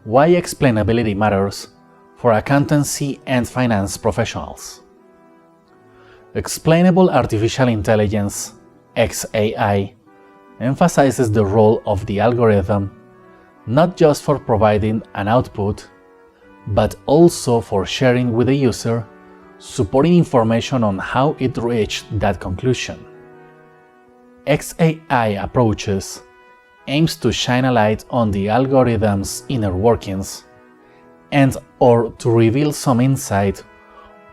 Why explainability matters for accountancy and finance professionals. Explainable artificial intelligence, XAI, emphasizes the role of the algorithm not just for providing an output, but also for sharing with the user, supporting information on how it reached that conclusion. XAI approaches aims to shine a light on the algorithm's inner workings and/or to reveal some insight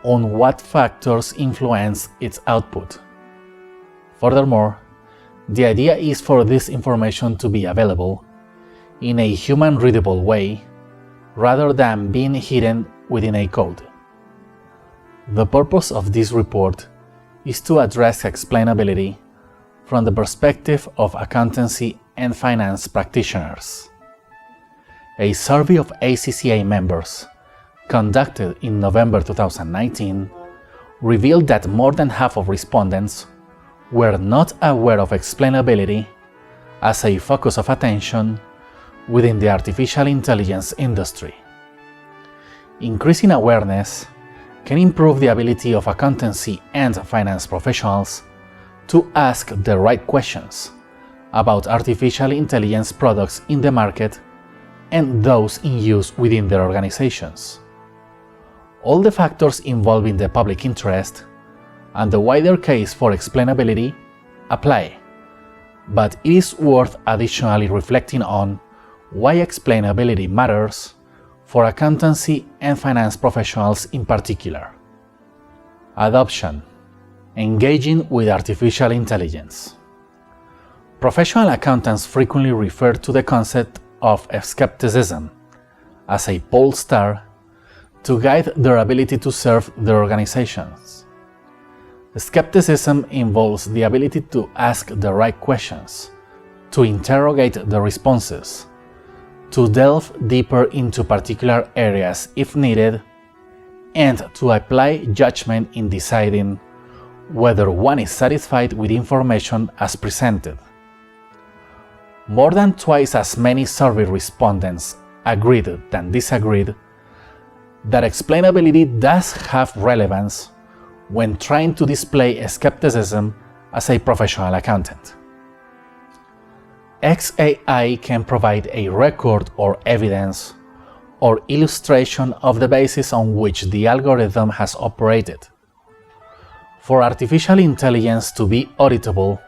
on what factors influence its output. Furthermore, the idea is for this information to be available in a human-readable way rather than being hidden within a code. The purpose of this report is to address explainability from the perspective of accountancy and finance practitioners. A survey of ACCA members conducted in November 2019 revealed that more than half of respondents were not aware of explainability as a focus of attention within the artificial intelligence industry. Increasing awareness can improve the ability of accountancy and finance professionals to ask the right questions about artificial intelligence products in the market and those in use within their organizations. All the factors involving the public interest and the wider case for explainability apply, but it is worth additionally reflecting on why explainability matters for accountancy and finance professionals in particular. Adoption. Engaging with artificial intelligence. Professional accountants frequently refer to the concept of skepticism as a pole star to guide their ability to serve their organizations. Skepticism involves the ability to ask the right questions, to interrogate the responses, to delve deeper into particular areas if needed, and to apply judgment in deciding whether one is satisfied with information as presented. More than twice as many survey respondents agreed than disagreed that explainability does have relevance when trying to display skepticism as a professional accountant. XAI can provide a record or evidence or illustration of the basis on which the algorithm has operated. For artificial intelligence to be auditable,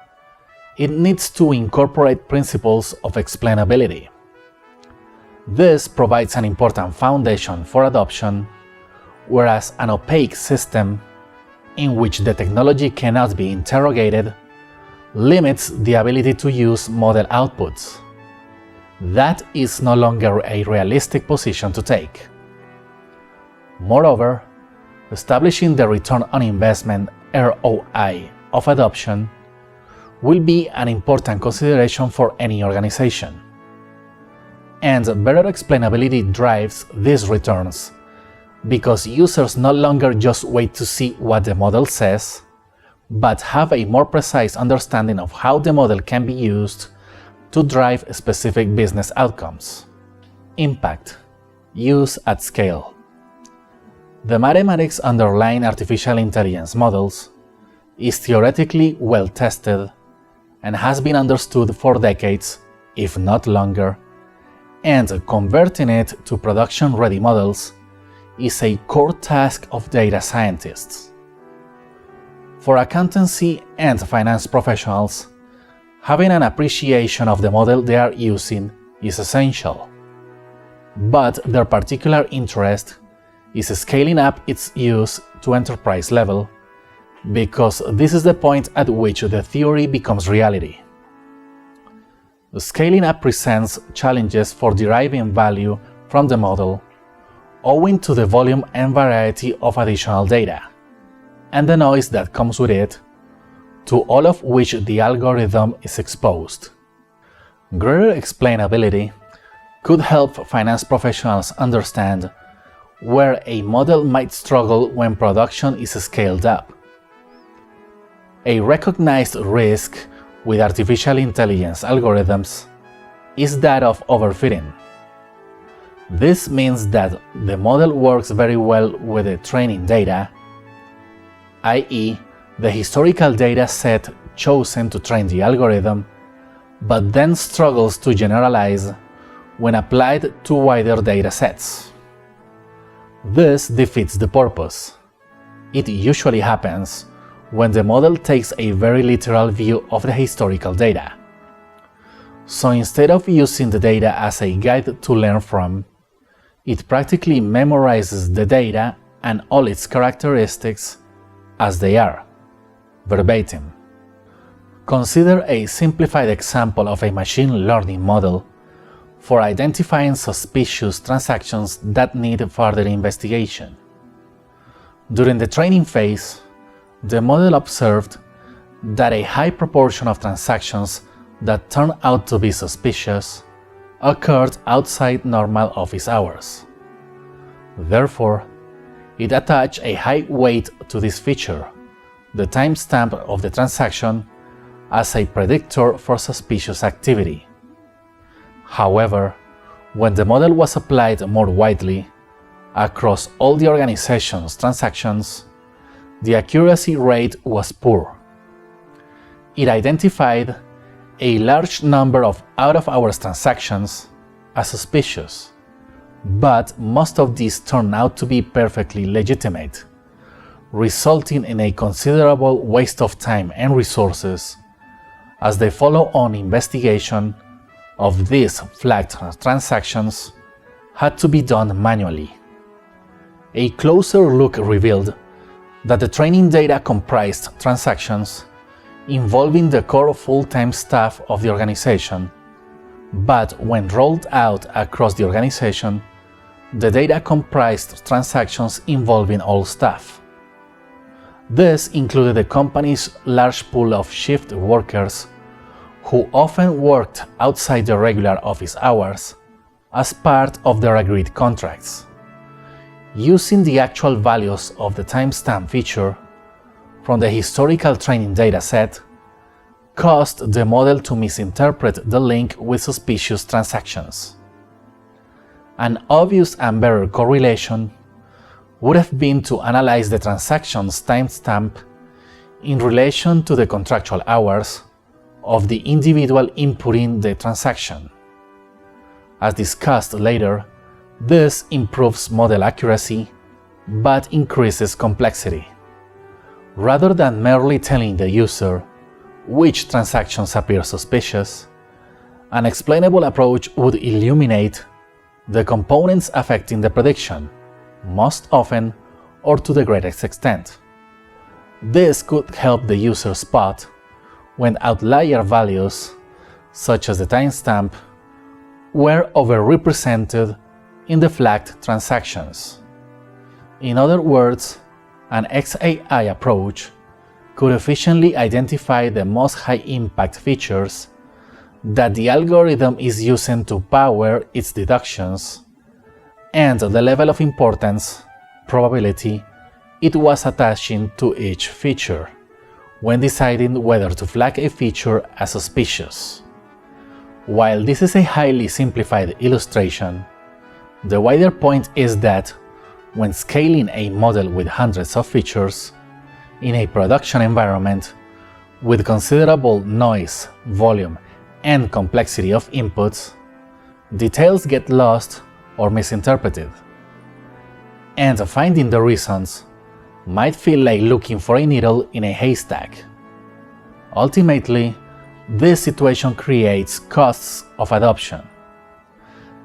it needs to incorporate principles of explainability. This provides an important foundation for adoption, whereas an opaque system in which the technology cannot be interrogated limits the ability to use model outputs. That is no longer a realistic position to take. Moreover, establishing the return on investment (ROI) of adoption will be an important consideration for any organization. And better explainability drives these returns because users no longer just wait to see what the model says, but have a more precise understanding of how the model can be used to drive specific business outcomes. Impact. Use at scale. The mathematics underlying artificial intelligence models is theoretically well tested and has been understood for decades, if not longer, and converting it to production-ready models is a core task of data scientists. For accountancy and finance professionals, having an appreciation of the model they are using is essential, but their particular interest is scaling up its use to enterprise level because this is the point at which the theory becomes reality. Scaling up presents challenges for deriving value from the model owing to the volume and variety of additional data, and the noise that comes with it, to all of which the algorithm is exposed. Greater explainability could help finance professionals understand where a model might struggle when production is scaled up. A recognized risk with artificial intelligence algorithms is that of overfitting. This means that the model works very well with the training data, i.e., the historical data set chosen to train the algorithm, but then struggles to generalize when applied to wider data sets. This defeats the purpose. It usually happens when the model takes a very literal view of the historical data. So instead of using the data as a guide to learn from, it practically memorizes the data and all its characteristics as they are, verbatim. Consider a simplified example of a machine learning model for identifying suspicious transactions that need further investigation. During the training phase, the model observed that a high proportion of transactions that turned out to be suspicious occurred outside normal office hours. Therefore, it attached a high weight to this feature, the timestamp of the transaction, as a predictor for suspicious activity. However, when the model was applied more widely across all the organization's transactions, the accuracy rate was poor. It identified a large number of out-of-hours transactions as suspicious, but most of these turned out to be perfectly legitimate, resulting in a considerable waste of time and resources as the follow-on investigation of these flagged transactions had to be done manually. A closer look revealed that the training data comprised transactions involving the core full-time staff of the organization, but when rolled out across the organization, the data comprised transactions involving all staff. This included the company's large pool of shift workers who often worked outside the regular office hours as part of their agreed contracts. Using the actual values of the timestamp feature from the historical training dataset caused the model to misinterpret the link with suspicious transactions. An obvious and better correlation would have been to analyze the transaction's timestamp in relation to the contractual hours of the individual inputting the transaction. As discussed later, this improves model accuracy but increases complexity. Rather than merely telling the user which transactions appear suspicious, an explainable approach would illuminate the components affecting the prediction, most often or to the greatest extent. This could help the user spot when outlier values, such as the timestamp, were overrepresented in the flagged transactions. In other words, an XAI approach could efficiently identify the most high-impact features that the algorithm is using to power its deductions and the level of importance, probability, it was attaching to each feature when deciding whether to flag a feature as suspicious. While this is a highly simplified illustration, the wider point is that when scaling a model with hundreds of features in a production environment with considerable noise, volume, and complexity of inputs, details get lost or misinterpreted. And finding the reasons might feel like looking for a needle in a haystack. Ultimately, this situation creates costs of adoption.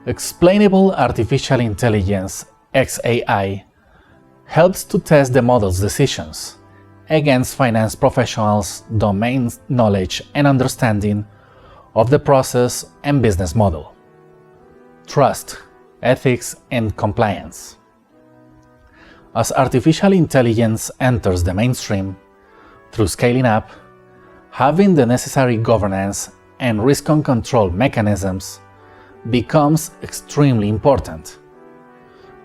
Explainable Artificial Intelligence (XAI) helps to test the model's decisions against finance professionals' domain knowledge and understanding of the process and business model, trust, ethics, and compliance. As artificial intelligence enters the mainstream through scaling up, having the necessary governance and risk and control mechanisms becomes extremely important.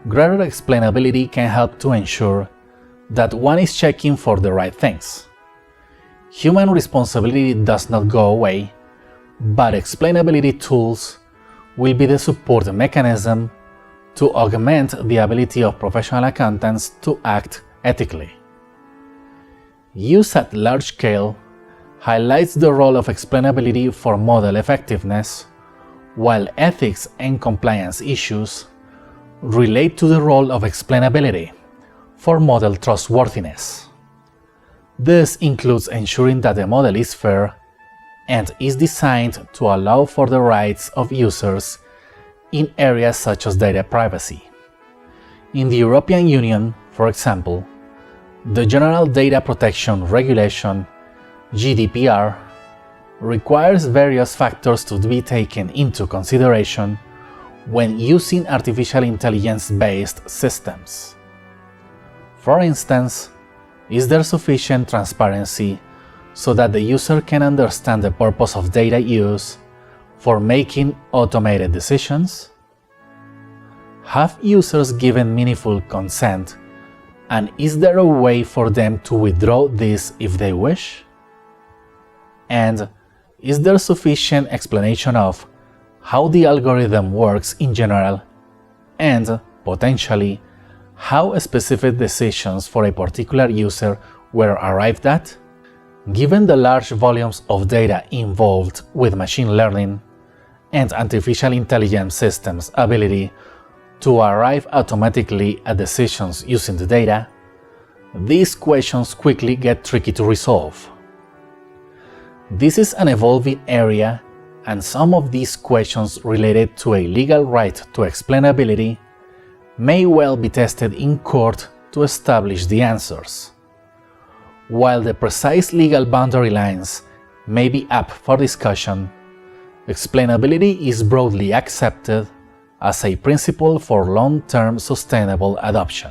Greater explainability can help to ensure that one is checking for the right things. Human responsibility does not go away, but explainability tools will be the support mechanism to augment the ability of professional accountants to act ethically. Use at large scale highlights the role of explainability for model effectiveness, while ethics and compliance issues relate to the role of explainability for model trustworthiness. This includes ensuring that the model is fair and is designed to allow for the rights of users in areas such as data privacy. In the European Union, for example, the General Data Protection Regulation (GDPR) requires various factors to be taken into consideration when using artificial intelligence-based systems. For instance, is there sufficient transparency so that the user can understand the purpose of data use for making automated decisions? Have users given meaningful consent, and is there a way for them to withdraw this if they wish? And is there sufficient explanation of how the algorithm works in general, and, potentially, how specific decisions for a particular user were arrived at? Given the large volumes of data involved with machine learning and artificial intelligence systems' ability to arrive automatically at decisions using the data, these questions quickly get tricky to resolve. This is an evolving area, and some of these questions related to a legal right to explainability may well be tested in court to establish the answers. While the precise legal boundary lines may be up for discussion, explainability is broadly accepted as a principle for long-term sustainable adoption.